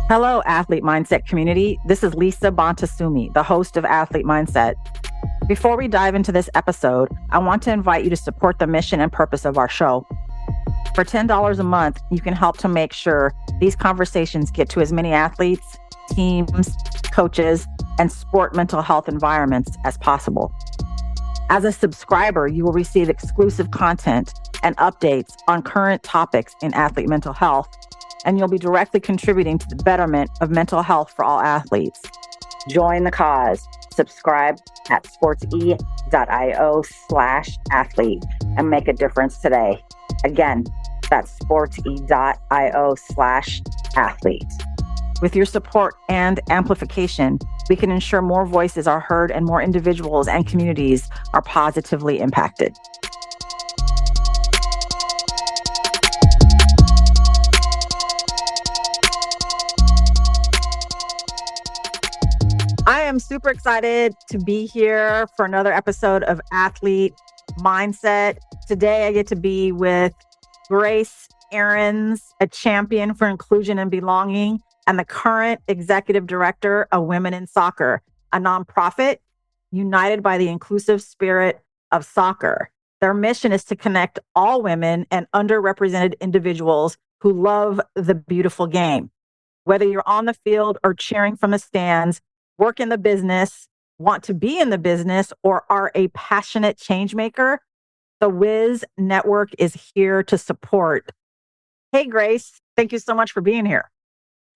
Hello, Athlete Mindset community. This is Lisa Bonta Sumii, the host of Athlete Mindset. Before we dive into this episode, I want to invite you to support the mission and purpose of our show. For $10 a month, you can help to make sure these conversations get to as many athletes, teams, coaches, and sport mental health environments as possible. As a subscriber, you will receive exclusive content and updates on current topics in athlete mental health, and you'll be directly contributing to the betterment of mental health for all athletes. Join the cause. Subscribe at sportse.io/athlete and make a difference today. Again, that's sportse.io/athlete. With your support and amplification, we can ensure more voices are heard and more individuals and communities are positively impacted. I am super excited to be here for another episode of Athlete Mindset. Today, I get to be with Grace Ahrens, a champion for inclusion and belonging, and the current executive director of Women in Soccer, a nonprofit united by the inclusive spirit of soccer. Their mission is to connect all women and underrepresented individuals who love the beautiful game. Whether you're on the field or cheering from the stands, work in the business, want to be in the business, or are a passionate change maker, the Wiz Network is here to support. Hey, Grace, thank you so much for being here.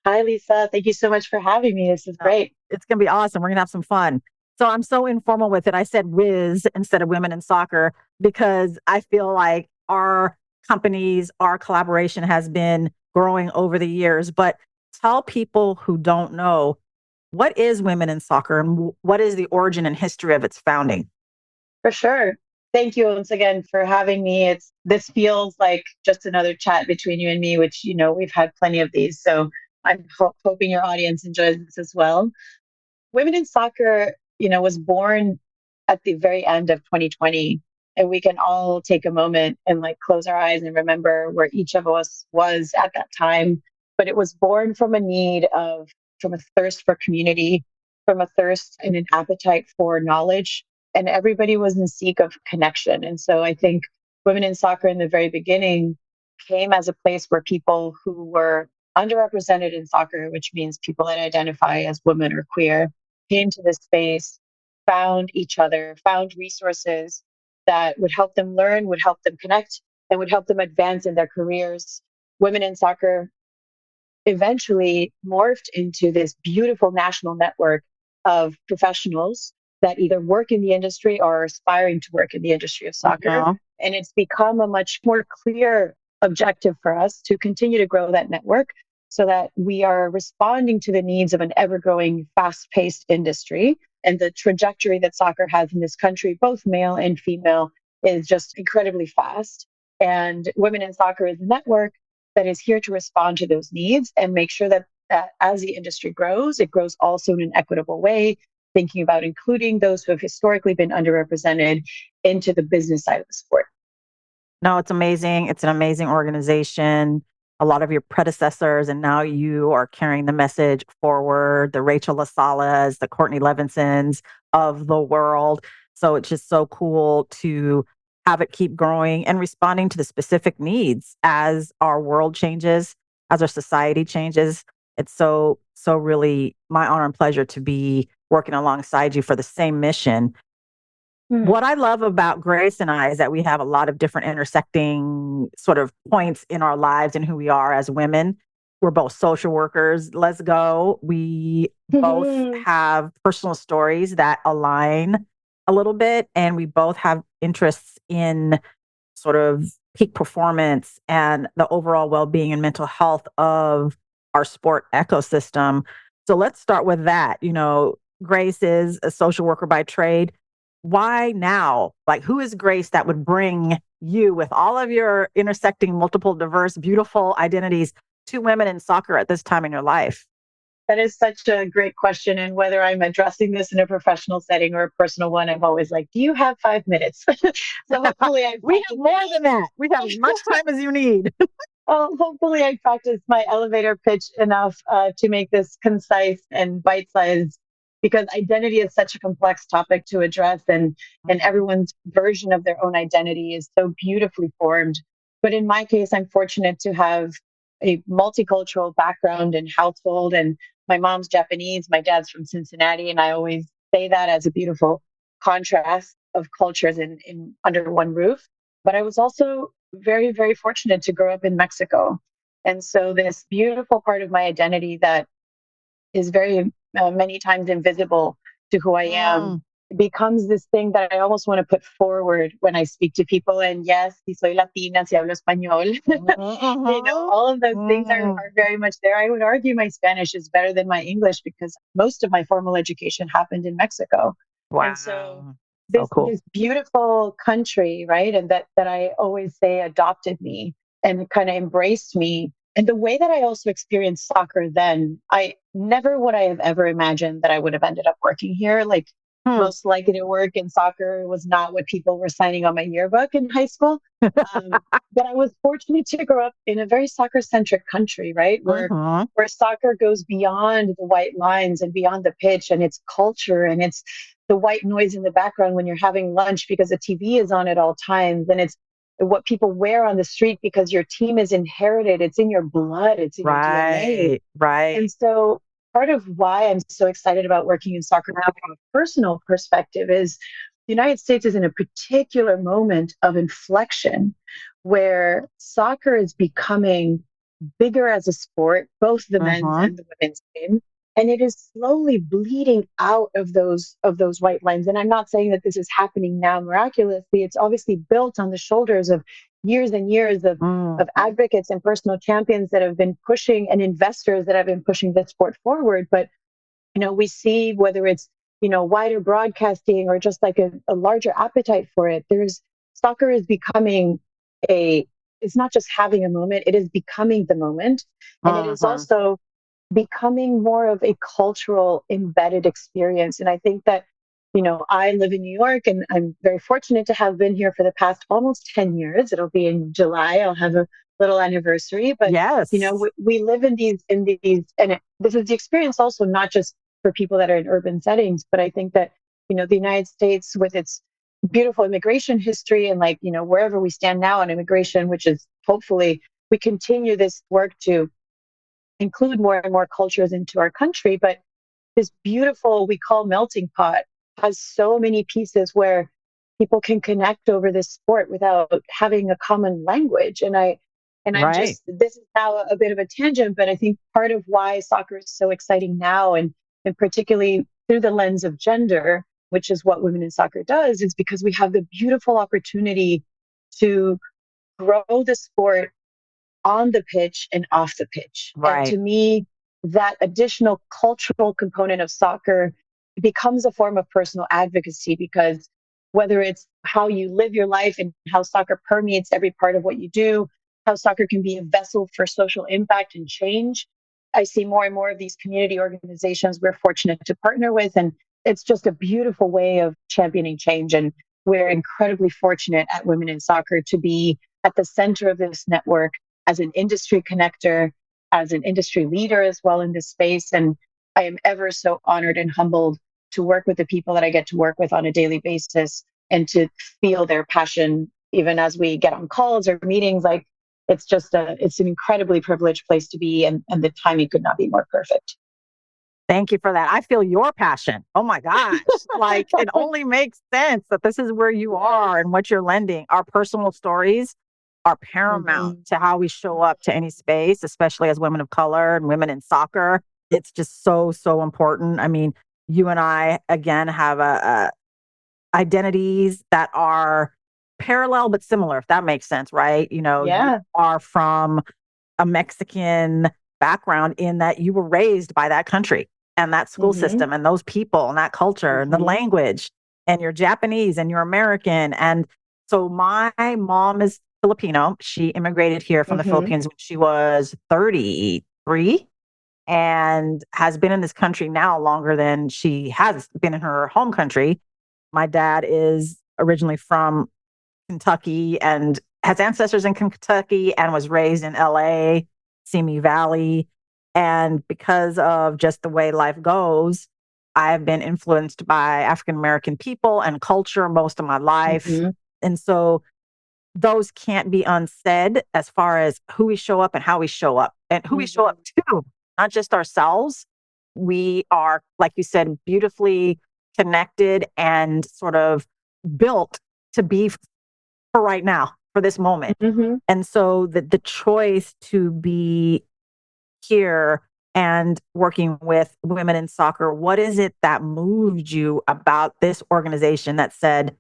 Hi, Lisa. Thank you so much for having me. This is great. It's going to be awesome. We're going to have some fun. So I'm so informal with it. I said Wiz instead of Women in Soccer because I feel like our companies, our collaboration has been growing over the years. But tell people who don't know, what is Women in Soccer and what is the origin and history of its founding? For sure. Thank you once again for having me. This feels like just another chat between you and me, which, we've had plenty of these. So I'm hoping your audience enjoys this as well. Women in Soccer, was born at the very end of 2020. And we can all take a moment and close our eyes and remember where each of us was at that time. But it was born from a need from a thirst for community, from a thirst and an appetite for knowledge. And everybody was in seek of connection. And so I think Women in Soccer in the very beginning came as a place where people who were underrepresented in soccer, which means people that identify as women or queer, came to this space, found each other, found resources that would help them learn, would help them connect, and would help them advance in their careers. Women in Soccer eventually morphed into this beautiful national network of professionals that either work in the industry or are aspiring to work in the industry of soccer. Yeah. And it's become a much more clear objective for us to continue to grow that network so that we are responding to the needs of an ever-growing, fast-paced industry. And the trajectory that soccer has in this country, both male and female, is just incredibly fast. And Women in Soccer is a network that is here to respond to those needs and make sure that as the industry grows, it grows also in an equitable way, thinking about including those who have historically been underrepresented into the business side of the sport. No, it's amazing. It's an amazing organization. A lot of your predecessors, and now you are carrying the message forward, the Rachel LaSalas, the Courtney Levinsons of the world. So it's just so cool to have it keep growing and responding to the specific needs as our world changes, as our society changes. It's so really my honor and pleasure to be working alongside you for the same mission. What I love about Grace and I is that we have a lot of different intersecting sort of points in our lives and who we are as women. We're both social workers. Let's go. We both have personal stories that align a little bit, and we both have interests in sort of peak performance and the overall well-being and mental health of our sport ecosystem. So let's start with that. Grace is a social worker by trade. Why now? Who is Grace that would bring you, with all of your intersecting multiple, diverse, beautiful identities, to Women in Soccer at this time in your life? That is such a great question. And whether I'm addressing this in a professional setting or a personal one, I'm always like, do you have 5 minutes? So hopefully we have more than that. We have as much time as you need. Well, hopefully, I practiced my elevator pitch enough to make this concise and bite sized because identity is such a complex topic to address, and Mhm. everyone's version of their own identity is so beautifully formed. But in my case, I'm fortunate to have a multicultural background and household, and my mom's Japanese, my dad's from Cincinnati, and I always say that as a beautiful contrast of cultures in under one roof. But I was also very, very fortunate to grow up in Mexico. And so, this beautiful part of my identity that is very many times invisible to who I am Mm. becomes this thing that I almost want to put forward when I speak to people. And yes, si soy latina, si hablo español, Mhm. all of those things Mm. are very much there. I would argue my Spanish is better than my English because most of my formal education happened in Mexico. And so, Wow. So this cool. beautiful country, right? And that I always say adopted me and kind of embraced me. And the way that I also experienced soccer then, I never would I have ever imagined that I would have ended up working here. Like, Hmm. most likely to work in soccer was not what people were signing on my yearbook in high school. Um, but I was fortunate to grow up in a very soccer centric country, right? Mhm. Where soccer goes beyond the white lines and beyond the pitch and its culture and it's the white noise in the background when you're having lunch because the TV is on at all times. And it's what people wear on the street because your team is inherited. It's in your blood, it's in your DNA. Right. Right. And so part of why I'm so excited about working in soccer now from a personal perspective is the United States is in a particular moment of inflection where soccer is becoming bigger as a sport, both the men's Mhm. and the women's game. And it is slowly bleeding out of those white lines. And I'm not saying that this is happening now miraculously. It's obviously built on the shoulders of years and years Mm. of advocates and personal champions that have been pushing and investors that have been pushing this sport forward. But we see whether it's wider broadcasting or just like a larger appetite for it. There's Soccer is becoming a it's not just having a moment, it is becoming the moment, and it is Mhm. also becoming more of a cultural embedded experience. And I think that I live in New York, and I'm very fortunate to have been here for the past almost 10 years. It'll be in July, I'll have a little anniversary. But Yes. we live in these, and this is the experience also, not just for people that are in urban settings. But I think that, the United States, with its beautiful immigration history and, like, wherever we stand now on immigration, which is hopefully we continue this work to include more and more cultures into our country. But this beautiful, we call melting pot, has so many pieces where people can connect over this sport without having a common language. And I'm Right. just, this is now a bit of a tangent, but I think part of why soccer is so exciting now, and particularly through the lens of gender, which is what Women in Soccer does, is because we have the beautiful opportunity to grow the sport on the pitch and off the pitch. And Right. to me, that additional cultural component of soccer becomes a form of personal advocacy, because whether it's how you live your life and how soccer permeates every part of what you do, how soccer can be a vessel for social impact and change. I see more and more of these community organizations we're fortunate to partner with, and it's just a beautiful way of championing change. And we're incredibly fortunate at Women in Soccer to be at the center of this network as an industry connector, as an industry leader as well in this space. And I am ever so honored and humbled to work with the people that I get to work with on a daily basis and to feel their passion, even as we get on calls or meetings. Like, it's an incredibly privileged place to be, and the timing could not be more perfect. Thank you for that. I feel your passion. Oh my gosh. Like, it only makes sense that this is where you are and what you're lending. Our personal stories are paramount Mhm. to how we show up to any space, especially as women of color and women in soccer. It's just so, so important. I mean, you and I, again, have a identities that are parallel but similar, if that makes sense, right? You Yeah. are from a Mexican background in that you were raised by that country and that school Hmm. system and those people and that culture and the Hmm. language, and you're Japanese and you're American. And so my mom is Filipino. She immigrated here from the Hmm. Philippines when she was 33 and has been in this country now longer than she has been in her home country. My dad is originally from Kentucky and has ancestors in Kentucky and was raised in LA, Simi Valley. And because of just the way life goes, I've been influenced by African American people and culture most of my life. Mm-hmm. And so those can't be unsaid as far as who we show up and how we show up and who we show up to, not just ourselves. We are, like you said, beautifully connected and sort of built to be for right now, for this moment. Mm-hmm. And so the choice to be here and working with women in soccer, what is it that moved you about this organization that said,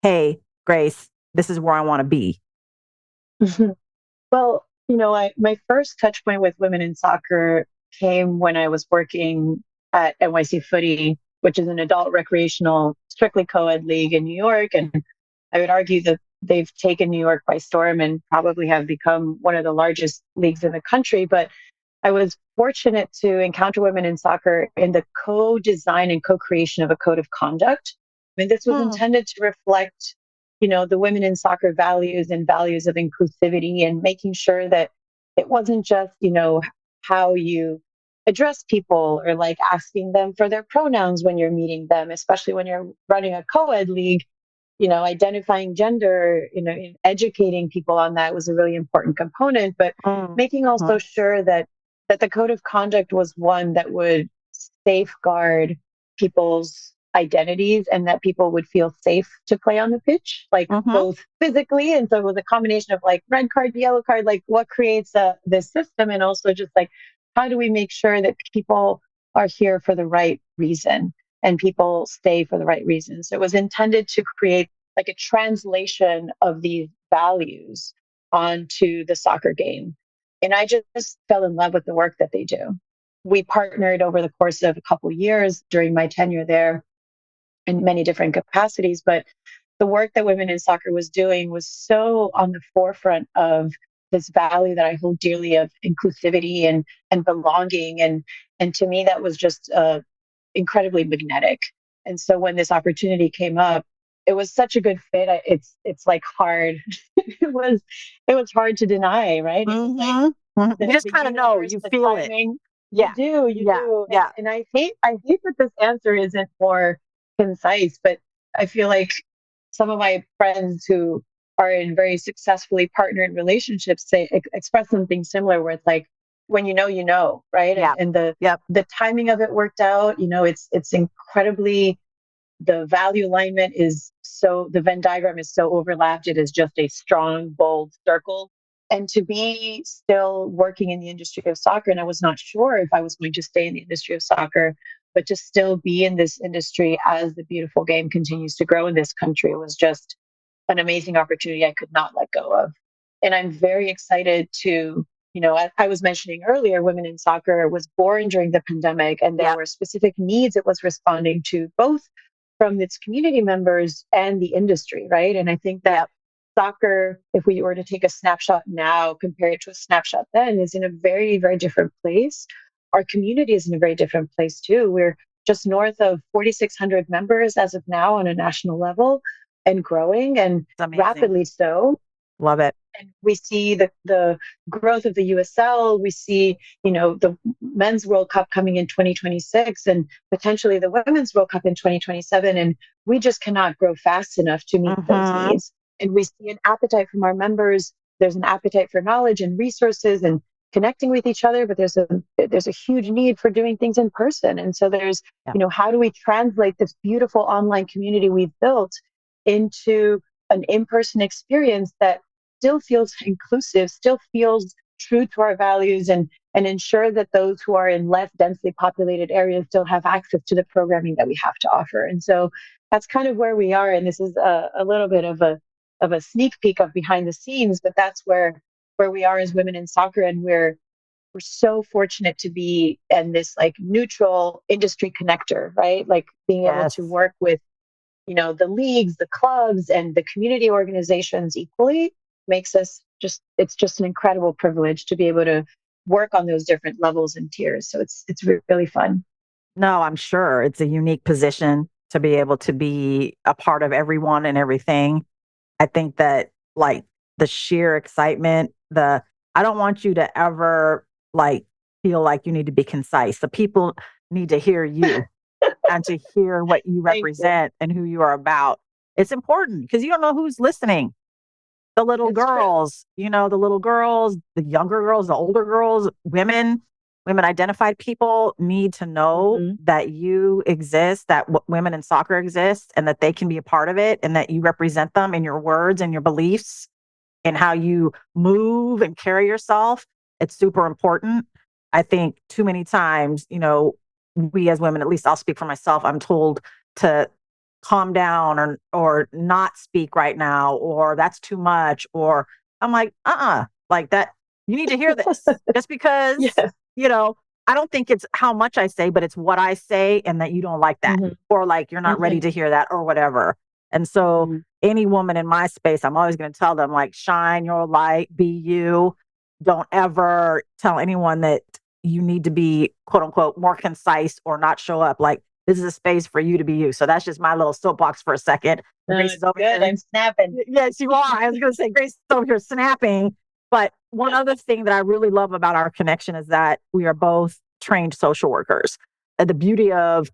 hey, Grace, this is where I want to be? Well, my first touch point with women in soccer came when I was working at NYC Footy, which is an adult recreational, strictly co-ed league in New York. And I would argue that they've taken New York by storm and probably have become one of the largest leagues in the country. But I was fortunate to encounter women in soccer in the co-design and co-creation of a code of conduct. I mean, this was Hmm. intended to reflect, the women in soccer values and values of inclusivity and making sure that it wasn't just, how you address people or like asking them for their pronouns when you're meeting them, especially when you're running a co-ed league, identifying gender, educating people on that was a really important component, but making also Mm-hmm. sure that the code of conduct was one that would safeguard people's identities and that people would feel safe to play on the pitch, like Mm-hmm. both physically. And so it was a combination of like red card, yellow card, like what creates this system, and also just like how do we make sure that people are here for the right reason and people stay for the right reasons. It was intended to create like a translation of these values onto the soccer game. And I just fell in love with the work that they do. We partnered over the course of a couple of years during my tenure there in many different capacities, but the work that Women in Soccer was doing was so on the forefront of this value that I hold dearly of inclusivity and belonging. And to me, that was just incredibly magnetic. And so when this opportunity came up, it was such a good fit. It's like hard. it was hard to deny, right? It was like Mm-hmm. Mm-hmm. You just the kind of know, universe, you the feel it. timing. Yeah. You Yeah. do. And Yeah. and I hate that this answer isn't more concise, but I feel like some of my friends who are in very successfully partnered relationships express something similar where it's like when you know, right? Yeah. And the Yep. the timing of it worked out. It's incredibly, the value alignment is so, the Venn diagram is so overlapped. It is just a strong, bold circle. And to be still working in the industry of soccer, and I was not sure if I was going to stay in the industry of soccer, but to still be in this industry as the beautiful game continues to grow in this country was just an amazing opportunity I could not let go of. And I'm very excited to, I was mentioning earlier, Women in Soccer was born during the pandemic, and there Yep. were specific needs it was responding to, both from its community members and the industry, right? And I think that Yep. soccer, if we were to take a snapshot now, compare it to a snapshot then, is in a very, very different place. Our community is in a very different place too. We're just north of 4,600 members as of now on a national level and growing and It's amazing. rapidly so. Love it. And we see the growth of the USL. We see, the men's World Cup coming in 2026 and potentially the women's World Cup in 2027. And we just cannot grow fast enough to meet those Mm-hmm. needs. And we see an appetite from our members. There's an appetite for knowledge and resources and connecting with each other, but there's a huge need for doing things in person. And so there's, Yep. how do we translate this beautiful online community we've built into an in-person experience that still feels inclusive, still feels true to our values, and ensure that those who are in less densely populated areas still have access to the programming that we have to offer. And so that's kind of where we are. And this is a little bit of a sneak peek of behind the scenes, but that's where we are as women in soccer. And we're so fortunate to be in this like neutral industry connector, right? Like being able to Yes. work with, the leagues, the clubs, and the community organizations equally makes us it's just an incredible privilege to be able to work on those different levels and tiers. So it's really fun. No, I'm sure it's a unique position to be able to be a part of everyone and everything. I think that, like, the sheer excitement, I don't want you to ever like feel like you need to be concise. The people need to hear you and to hear what you Thank you. represent and who you are about. It's important because you don't know who's listening. The little It's true. girls, the little girls, the younger girls, the older girls, women identified people need to know Hmm. that you exist, that women in soccer exist, and that they can be a part of it, and that you represent them in your words and your beliefs and how you move and carry yourself. It's super important. I think too many times, we as women, at least I'll speak for myself, I'm told to calm down or not speak right now, or that's too much, or I'm like, like that, you need to hear this. Just because, Yes. you know, I don't think it's how much I say, but it's what I say and that you don't like that, Hmm. or like you're not ready Hmm. to hear that or whatever. And so Hmm. any woman in my space, I'm always going to tell them, like, shine your light, be you. Don't ever tell anyone that you need to be, quote unquote, more concise or not show up. Like, this is a space for you to be you. So that's just my little soapbox for a second. No, Grace is it's over good. here. I'm snapping. Yes, you are. I was going to say, Grace is over here snapping. But one other thing that I really love about our connection is that we are both trained social workers. And the beauty of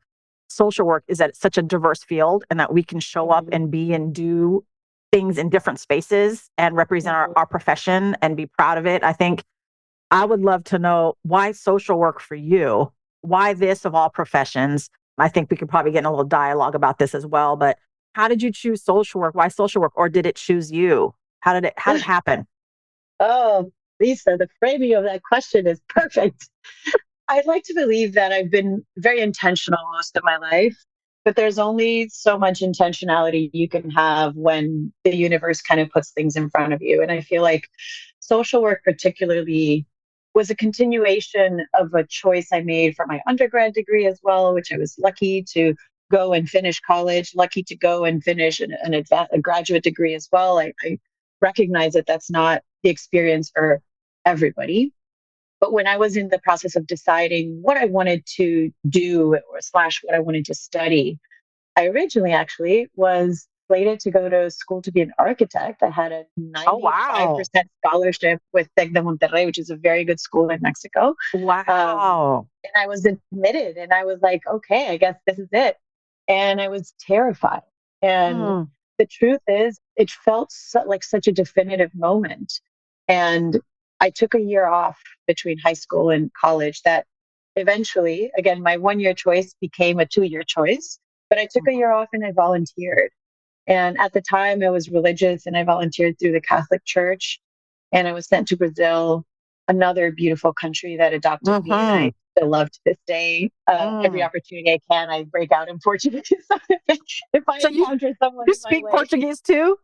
social work is that it's such a diverse field and that we can show up Hmm. and be and do things in different spaces and represent Hmm. our profession and be proud of it. I think I would love to know, why social work for you? Why this of all professions? I think we could probably get in a little dialogue about this as well. But how did you choose social work? Why social work? Or did it choose you? How did it happen? Oh, Lisa, the framing of that question is perfect. I'd like to believe that I've been very intentional most of my life, but there's only so much intentionality you can have when the universe kind of puts things in front of you. And I feel like social work, particularly, was a continuation of a choice I made for my undergrad degree as well, which I was lucky to go and finish college, lucky to go and finish a graduate degree as well. I recognize that that's not the experience for everybody. But when I was in the process of deciding what I wanted to do or slash what I wanted to study, I originally actually was slated to go to school to be an architect. I had a Oh, wow. 95% scholarship with Tec de Monterrey, which is a very good school in Mexico. Wow. And I was admitted and I was like, okay, I guess this is it. And I was terrified. And Mm, the truth is, it felt like such a definitive moment. And I took a year off between high school and college that eventually, again, my 1 year choice became a 2 year choice. But I took a year off and I volunteered. And at the time, I was religious and I volunteered through the Catholic Church. And I was sent to Brazil, another beautiful country that adopted me. And mm-hmm, I still love to this day. Every mm. opportunity I can, I break out in Portuguese if I So encounter someone you in my speak way. Portuguese too?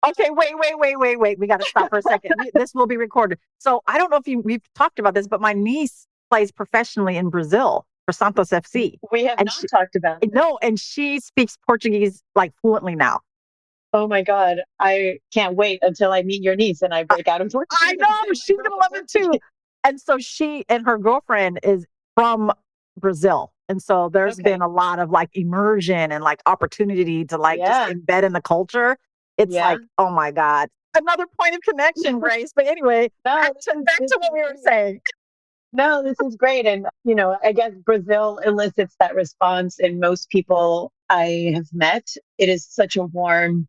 Okay, wait. We got to stop for a second. This will be recorded. So I don't know if we've talked about this, but my niece plays professionally in Brazil for Santos FC. We have And not talked about this. no, and she speaks Portuguese like fluently now. Oh my God. I can't wait until I meet your niece and I I, break out in I Portuguese and know say my she's going to broken love it too. Portuguese. And so she and her girlfriend is from Brazil. And so there's been Okay. a lot of like immersion and like opportunity to like just Yeah. embed in the culture. It's Yeah. like, oh my God, another point of connection, Grace. But anyway, No, back this to what is we were great. saying. No, this is great. And, I guess Brazil elicits that response in most people I have met. It is such a warm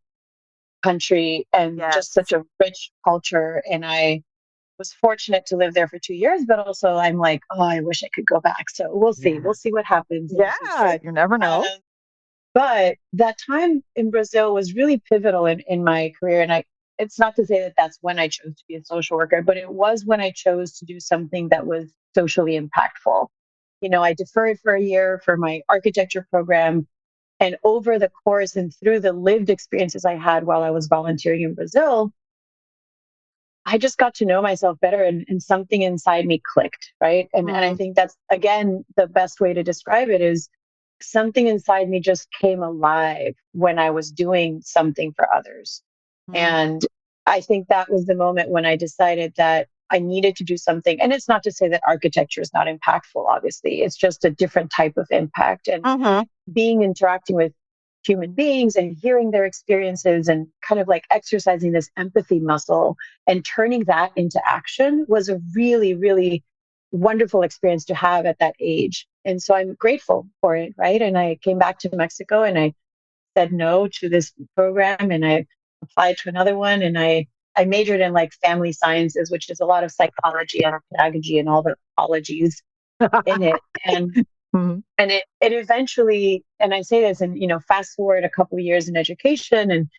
country and just Yes. such a rich culture. And I was fortunate to live there for 2 years, but also I'm like, oh, I wish I could go back. So we'll see. Yeah. We'll see what happens in the Yeah. future. You never know. Um, but that time in Brazil was really pivotal in my career. And it's not to say that that's when I chose to be a social worker, but it was when I chose to do something that was socially impactful. I deferred for a year for my architecture program. And over the course and through the lived experiences I had while I was volunteering in Brazil, I just got to know myself better and something inside me clicked, right? And I Mm, think that's, again, the best way to describe it is something inside me just came alive when I was doing something for others. mm, And I think that was the moment when I decided that I needed to do something. And it's not to say that architecture is not impactful, obviously, it's just a different type of impact. And mm-hmm. being interacting with human beings and hearing their experiences and kind of like exercising this empathy muscle and turning that into action was a really, really wonderful experience to have at that age. And so I'm grateful for it, right? And I came back to Mexico and I said no to this program and I applied to another one and I majored in like family sciences, which is a lot of psychology and pedagogy and all the ologies in it. Mhm. And it eventually, and I say this, and fast forward a couple of years in education and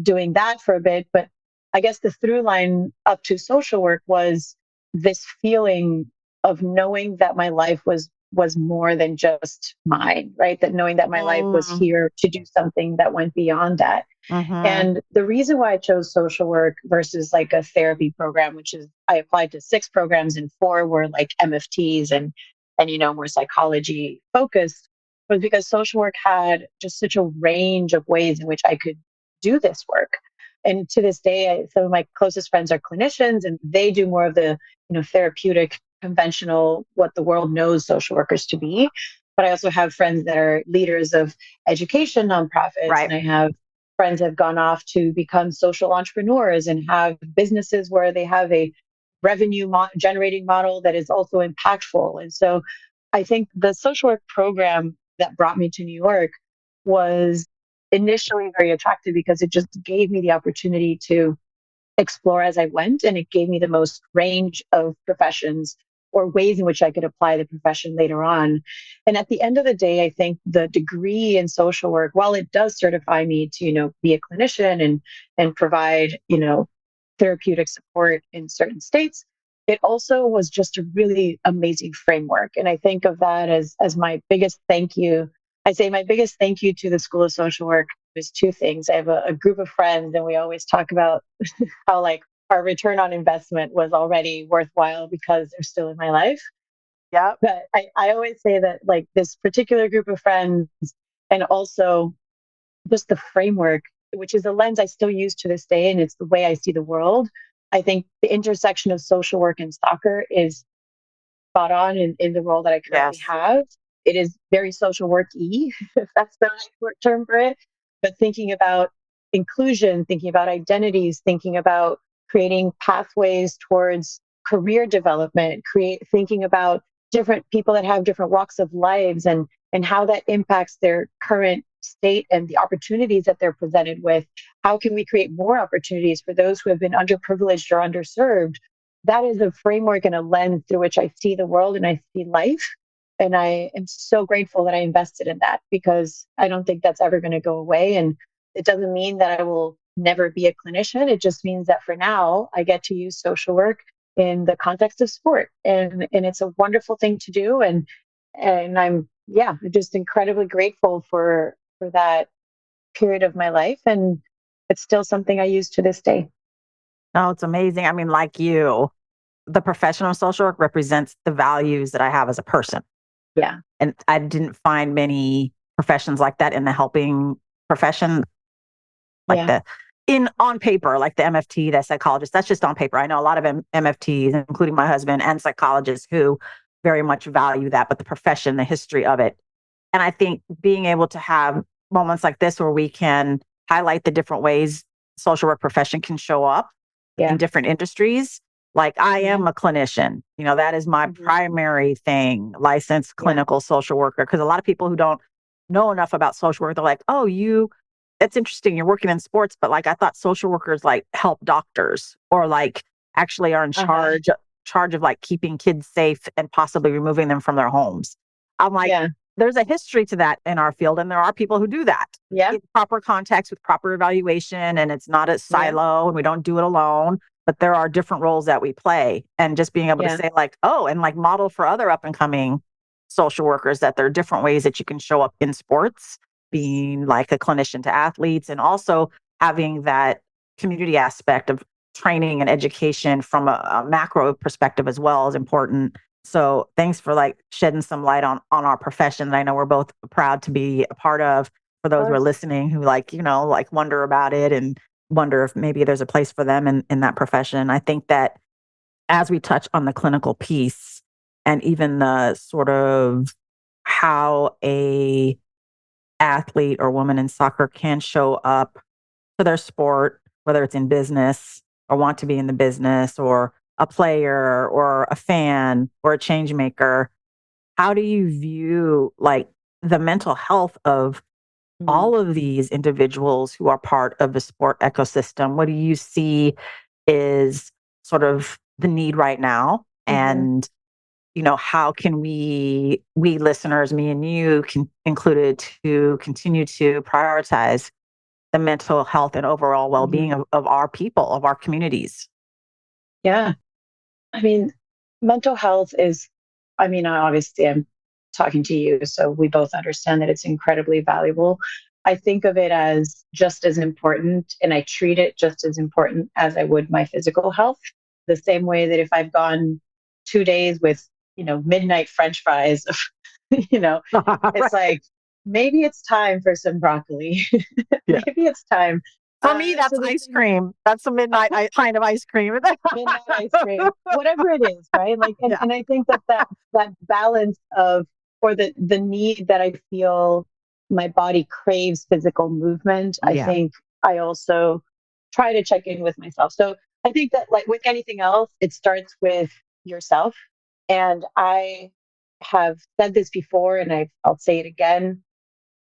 doing that for a bit, but I guess the through line up to social work was this feeling of knowing that my life was more than just mine, right? That knowing that my life was Mm, here to do something that went beyond that. mhm. And the reason why I chose social work versus like a therapy program, which is I applied to 6 programs and 4 were like MFTs and more psychology focused, was because social work had just such a range of ways in which I could do this work. And to this day, some of my closest friends are clinicians, and they do more of the therapeutic, conventional, what the world knows social workers to be. But I also have friends that are leaders of education nonprofits, Right. and I have friends have gone off to become social entrepreneurs and have businesses where they have a generating model that is also impactful. And so I think the social work program that brought me to New York was initially very attractive because it just gave me the opportunity to explore as I went. And it gave me the most range of professions or ways in which I could apply the profession later on. And at the end of the day, I think the degree in social work, while it does certify me to, be a clinician and provide, therapeutic support in certain states, it also was just a really amazing framework. And I think of that as my biggest thank you. I say my biggest thank you to the School of Social Work is 2 things. I have a group of friends, and we always talk about how like our return on investment was already worthwhile because they're still in my life. Yep. But I always say that like this particular group of friends and also just the framework, which is a lens I still use to this day, and it's the way I see the world. I think the intersection of social work and soccer is spot on in the role that I currently Yes. have. It is very social work-y, if that's the right term for it. But thinking about inclusion, thinking about identities, thinking about creating pathways towards career development, thinking about different people that have different walks of lives and how that impacts their current state and the opportunities that they're presented with. How can we create more opportunities for those who have been underprivileged or underserved? That is a framework and a lens through which I see the world and I see life. And I am so grateful that I invested in that because I don't think that's ever going to go away. And it doesn't mean that I will never be a clinician. It just means that for now, I get to use social work in the context of sport. And it's a wonderful thing to do. And I'm, yeah, just incredibly grateful for that period of my life. And it's still something I use to this day. No, it's amazing. I mean, like you, the profession of social work represents the values that I have as a person. Yeah. And I didn't find many professions like that in the helping profession, like Yeah. the in on paper, like the MFT, the psychologist. That's just on paper. I know a lot of MFTs, including my husband and psychologists, who very much value that, but the profession, the history of it. And I think being able to have moments like this where we can highlight the different ways social work profession can show up in Yeah. different industries. Like I Yeah. am a clinician, that is my Mhm. primary thing, licensed Yeah. clinical social worker. Because a lot of people who don't know enough about social work, they're like, oh, it's interesting. You're working in sports, but like I thought social workers like help doctors or like actually are in Uh-huh. charge of like keeping kids safe and possibly removing them from their homes. I'm like, Yeah. there's a history to that in our field, and there are people who do that Yeah. in proper context with proper evaluation, and it's not a Yeah. silo, and we don't do it alone. But there are different roles that we play, and just being able to Yeah. say like, oh, and like model for other up and coming social workers that there are different ways that you can show up in sports, being like a clinician to athletes, and also having that community aspect of training and education from a macro perspective as well is important. So thanks for like shedding some light on our profession that I know we're both proud to be a part of. For Of those who are course. listening who like, like wonder about it and wonder if maybe there's a place for them in that profession. I think that as we touch on the clinical piece and even the sort of how a athlete or woman in soccer can show up to their sport, whether it's in business or want to be in the business, or a player or a fan or a change maker, how do you view like the mental health of Mhm. all of these individuals who are part of the sport ecosystem? What do you see is sort of the need right now? Mhm. And, how can we listeners, me and you included, to continue to prioritize the mental health and overall well-being Mhm. of our people, of our communities? Yeah. I mean, mental health is, I mean, obviously I'm talking to you, so we both understand that it's incredibly valuable. I think of it as just as important, and I treat it just as important as I would my physical health. The same way that if I've gone 2 days with, midnight French fries, you know, it's Right. like, maybe it's time for some broccoli. Yeah. Maybe it's time. For me, So that's the ice same cream. That's a midnight pint of ice cream. midnight ice cream, whatever it is, right? Like, and, Yeah. and I think that balance of, or the need that I feel my body craves physical movement. I Yeah. think I also try to check in with myself. So I think that, like with anything else, it starts with yourself. And I have said this before, and I'll say it again.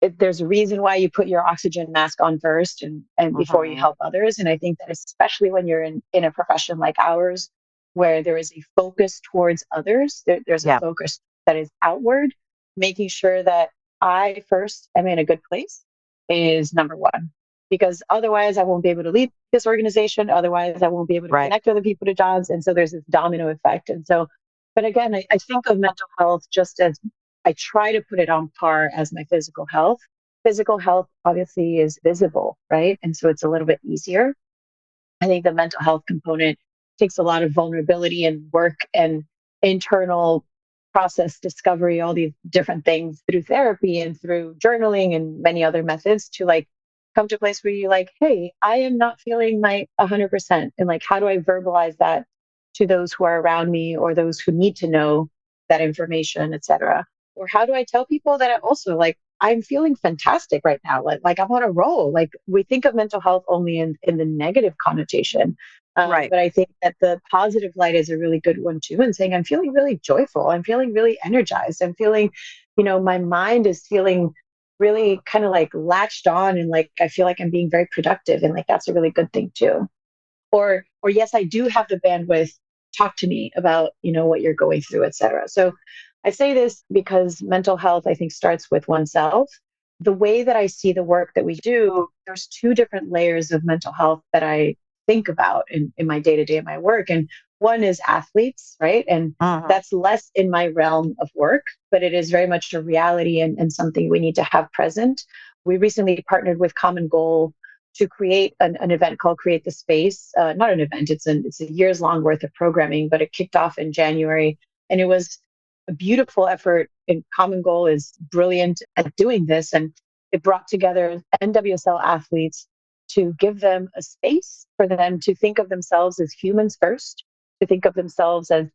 There's a reason why you put your oxygen mask on first, and before you Mhm. help others. And I think that especially when you're in a profession like ours, where there is a focus towards others, there's a Yeah. focus that is outward, making sure that I first am in a good place is number one. Because otherwise, I won't be able to lead this organization. Otherwise, I won't be able to Right. connect other people to jobs. And so there's this domino effect. And so, but again, I think of mental health just as, I try to put it on par as my physical health. Physical health obviously is visible, right? And so it's a little bit easier. I think the mental health component takes a lot of vulnerability and work and internal process discovery, all these different things through therapy and through journaling and many other methods to like come to a place where you're like, hey, I am not feeling my 100%. And like, how do I verbalize that to those who are around me or those who need to know that information, et cetera? Or how do I tell people that I also like, I'm feeling fantastic right now. Like I'm on a roll. Like we think of mental health only in the negative connotation. Right. But I think that the positive light is a really good one too. And saying, I'm feeling really joyful. I'm feeling really energized. I'm feeling, my mind is feeling really kind of like latched on, and like I feel like I'm being very productive. And like that's a really good thing too. Or yes, I do have the bandwidth. Talk to me about, what you're going through, et cetera. So I say this because mental health, I think, starts with oneself. The way that I see the work that we do, there's two different layers of mental health that I think about in my day-to-day of my work. And one is athletes, right? And Mhm. that's less in my realm of work, but it is very much a reality, and something we need to have present. We recently partnered with Common Goal to create an event called Create the Space. Not an event, it's a years long worth of programming, but it kicked off in January. And it was a beautiful effort. And Common Goal is brilliant at doing this. And it brought together NWSL athletes to give them a space for them to think of themselves as humans first, to think of themselves as,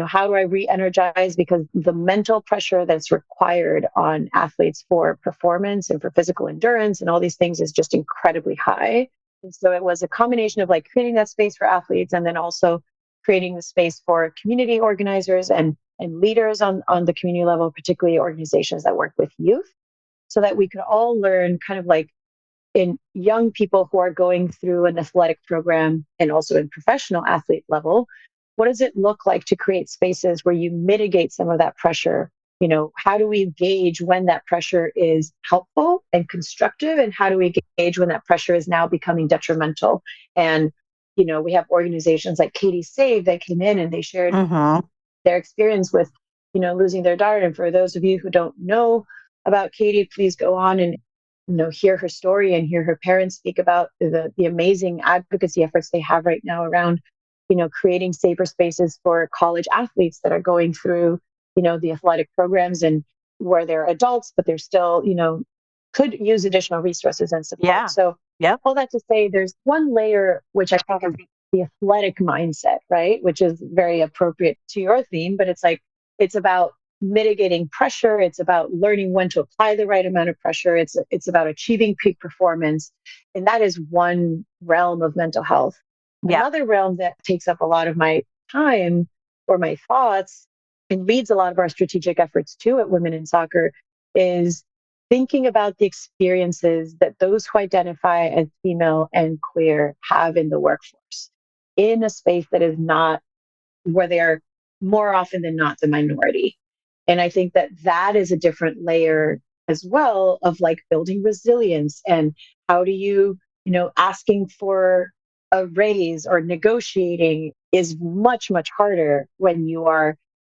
how do I re energize? Because the mental pressure that's required on athletes for performance and for physical endurance and all these things is just incredibly high. And so it was a combination of like creating that space for athletes, and then also creating the space for community organizers and leaders on the community level, particularly organizations that work with youth, so that we could all learn kind of like in young people who are going through an athletic program and also in professional athlete level, what does it look like to create spaces where you mitigate some of that pressure? How do we gauge when that pressure is helpful and constructive? And how do we gauge when that pressure is now becoming detrimental? And, we have organizations like Katie Save that came in and they shared Mhm. their experience with, losing their daughter. And for those of you who don't know about Katie, please go on and, hear her story and hear her parents speak about the amazing advocacy efforts they have right now around, creating safer spaces for college athletes that are going through, the athletic programs, and where they're adults, but they're still, could use additional resources and support. Yeah. So Yep. all that to say, there's one layer which I think is the athletic mindset, right? Which is very appropriate to your theme, but it's like, it's about mitigating pressure. It's about learning when to apply the right amount of pressure. It's about achieving peak performance. And that is one realm of mental health. Yeah. Another realm that takes up a lot of my time or my thoughts and leads a lot of our strategic efforts too at Women in Soccer is thinking about the experiences that those who identify as female and queer have in the workforce in a space that is not where they are more often than not the minority. And I think that that is a different layer as well of like building resilience and how do you, asking for a raise or negotiating is much, much harder when you are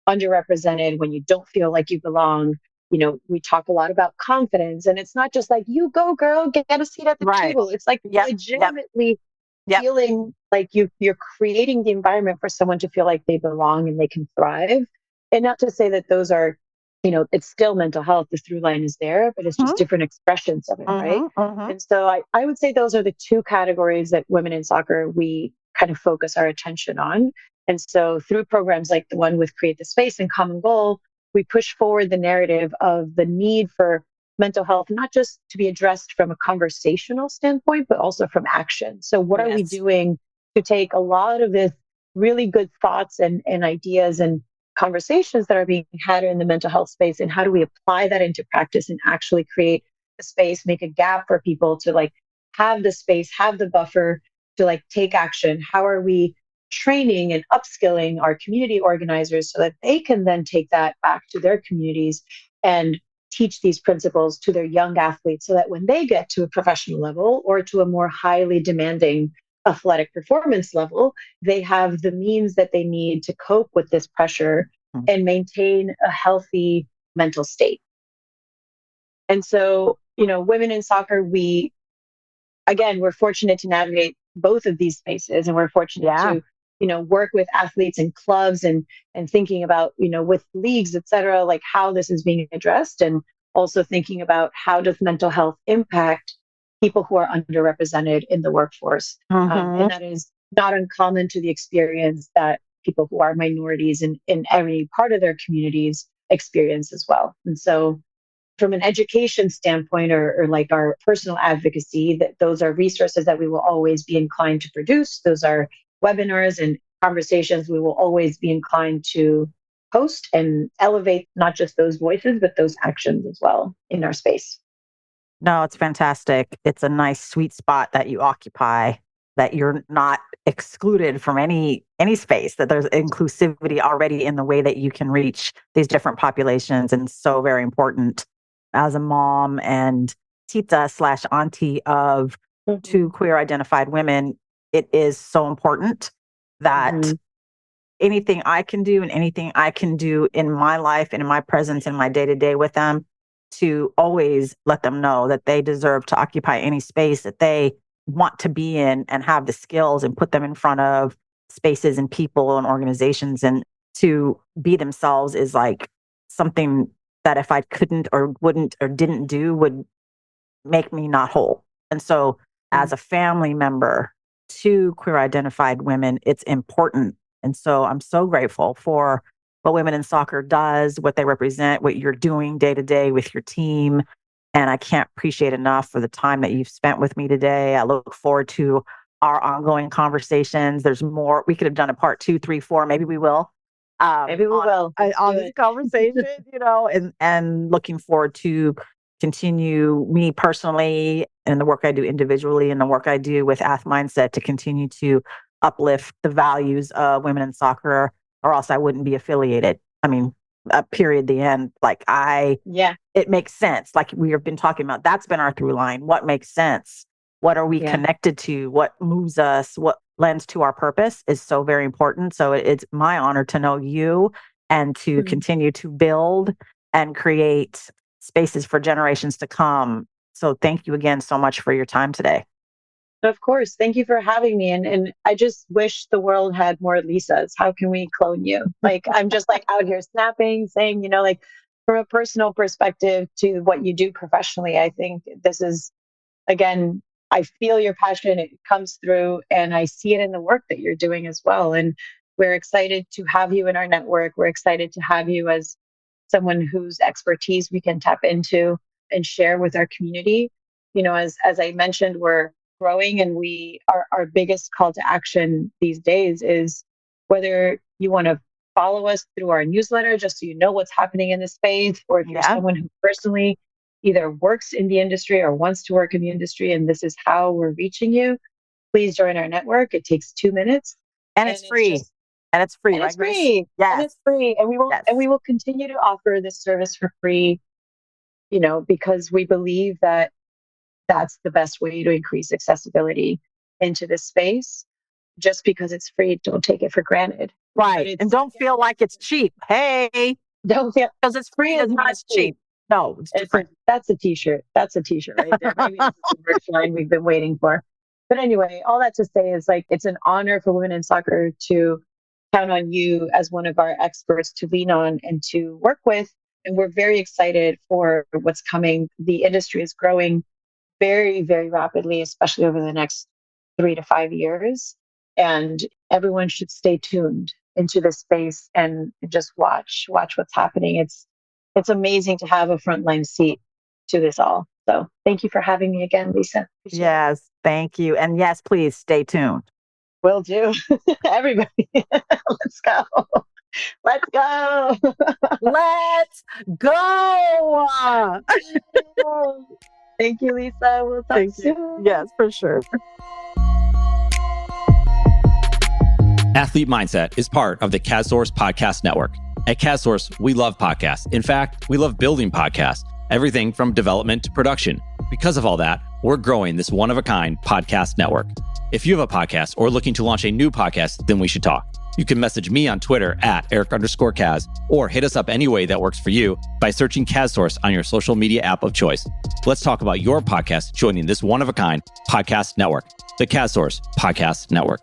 underrepresented, when you don't feel like you belong. We talk a lot about confidence, and it's not just like, you go, girl, get a seat at the Right. table. It's like Yep. Yep. legitimately Yep. feeling like you're creating the environment for someone to feel like they belong and they can thrive. And not to say that those are, it's still mental health. The through line is there, but it's just Mm-hmm. different expressions of it, right? Mm-hmm. Mm-hmm. And so I would say those are the two categories that Women in Soccer we kind of focus our attention on. And so through programs like the one with Create the Space and Common Goal, we push forward the narrative of the need for mental health, not just to be addressed from a conversational standpoint, but also from action. So what are we Yes. doing to take a lot of this really good thoughts and ideas and conversations that are being had in the mental health space, and how do we apply that into practice and actually create a space, make a gap for people to like have the space, have the buffer to like take action? How are we training and upskilling our community organizers so that they can then take that back to their communities and teach these principles to their young athletes so that when they get to a professional level or to a more highly demanding athletic performance level, they have the means that they need to cope with this pressure and maintain a healthy mental state. And so, Women in Soccer, we're fortunate to navigate both of these spaces, and we're fortunate Yeah. to work with athletes and clubs and thinking about with leagues, et cetera, like how this is being addressed, and also thinking about how does mental health impact people who are underrepresented in the workforce. Mm-hmm. And that is not uncommon to the experience that people who are minorities in every part of their communities experience as well. And so from an education standpoint, or like our personal advocacy, that those are resources that we will always be inclined to produce. Those are webinars and conversations we will always be inclined to host and elevate not just those voices, but those actions as well in our space. No, it's fantastic. It's a nice sweet spot that you occupy, that you're not excluded from any space, that there's inclusivity already in the way that you can reach these different populations, and so very important. As a mom and tita slash auntie of two Mm-hmm. queer identified women, it is so important that Mm-hmm. anything I can do and anything I can do in my life and in my presence in my day to day with them, to always let them know that they deserve to occupy any space that they want to be in, and have the skills and put them in front of spaces and people and organizations, and to be themselves is like something that if I couldn't or wouldn't or didn't do would make me not whole. And so, as a family member to queer identified women, it's important. And so, I'm so grateful for what Women in Soccer does, what they represent, what you're doing day to day with your team. And I can't appreciate enough for the time that you've spent with me today. I look forward to our ongoing conversations. There's more. We could have done a part two, three, four. Maybe we will. Maybe we On will. Let's on do this it. conversation, and looking forward to continue me personally and the work I do individually and the work I do with Ath Mindset to continue to uplift the values of women in soccer, or else I wouldn't be affiliated. I mean, period, the end. Yeah. It makes sense. Like we have been talking about, that's been our through line. What makes sense? What are we Yeah. connected to? What moves us? What lends to our purpose is so very important. So it's my honor to know you and to Mhm. continue to build and create spaces for generations to come. So thank you again so much for your time today. Of course. Thank you for having me. And I just wish the world had more Lisas. How can we clone you? Like, I'm just like out here snapping, saying, like from a personal perspective to what you do professionally, I think this is, again, I feel your passion. It comes through, and I see it in the work that you're doing as well. And we're excited to have you in our network. We're excited to have you as someone whose expertise we can tap into and share with our community. As I mentioned, we're growing, and our biggest call to action these days is whether you want to follow us through our newsletter just so you know what's happening in the space, or if you're someone who personally either works in the industry or wants to work in the industry and this is how we're reaching you, please join our network. It takes 2 minutes. And it's free. And it's free, right, Grace? Free. Yes. And it's free. And we will continue to offer this service for free, because we believe that that's the best way to increase accessibility into this space. Just because it's free, don't take it for granted. Right. And don't feel like it's cheap. Hey. Don't feel, because it's free is not cheap. No, it's different. That's a t-shirt. That's a t-shirt right there. Maybe that's the merch line we've been waiting for. But anyway, all that to say is it's an honor for women in soccer to count on you as one of our experts to lean on and to work with. And we're very excited for what's coming. The industry is growing very, very rapidly, especially over the next 3 to 5 years. And everyone should stay tuned into this space and just watch what's happening. It's amazing to have a frontline seat to this all. So thank you for having me again, Lisa. Yes, thank you. And yes, please stay tuned. Will do. Everybody, let's go. Let's go. Let's go. Thank you, Lisa. We'll talk soon. Yes, for sure. Athlete Mindset is part of the CADSource Podcast Network. At CADSource, we love podcasts. In fact, we love building podcasts, everything from development to production. Because of all that, we're growing this one-of-a-kind podcast network. If you have a podcast or looking to launch a new podcast, then we should talk. You can message me on Twitter at Eric_Kaz, or hit us up any way that works for you by searching CADSource on your social media app of choice. Let's talk about your podcast joining this one-of-a-kind podcast network, the CADSource Podcast Network.